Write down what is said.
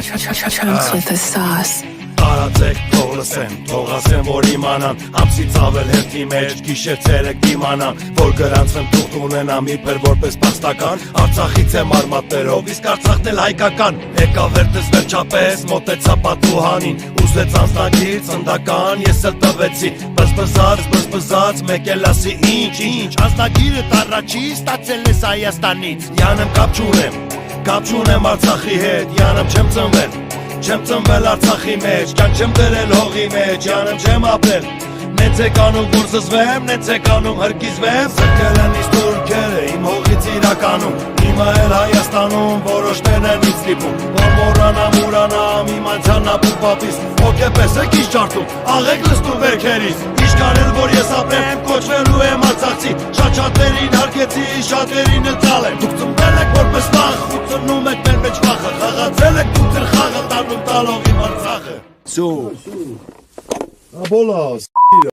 Chunks with the sauce. Տարածեք թող լսեն, թող ասեն, որ իմանան Ամսից ավել հերթի մեջ, գիշեր ցերեկ դիմանան Որ գրանցվեմ թուղթ ունենամ իբր որպես փաստական Արցախից եմ արմատներով, իսկ Արցախն էլ հայկական Եկա վերջս վերջապես, մոտեցա պատուհանին Ուզեց անձնագիր, ծնդական, ես էլ տվեցի Բզբզած, մեկ էլ ասի ինչ Անձնագիրը տարրաչի, ստացել ես Հայաստանից Յանեմ կապ չունեմ Արցախի հետ, յանեմ չեմ ծնվել Չեմ ծնվել Արցախի մեջ, կյանք չեմ դրել հողի մեջ, յանեմ չեմ ապրել Նենց եք անում որ զզվեմ, նենց եք անում հրկիզվեմ Սրկել են իս թուրքերը, իմ հողից իրականում Հիմա էլ Հայաստանում որոշներն են ինձ լիպում Որ մորանամ, իմ անցյանն ապուր պապիս Հոգեպես եք իս ջարդում, աղեք լստում վերքերիս Իշքան էլ որ ես ապրեմ, կոչվելու եմ Արցախցի Շատերին հարգեցի, շատերին էլ ծալեմ Դուք ծնվել եք որպես վախ, ու ծնում եք մեր մեջ վախը Խաղացել եք դուք ձեր խաղը, տանում տալով իմ Արցախը Սո Աբոլաս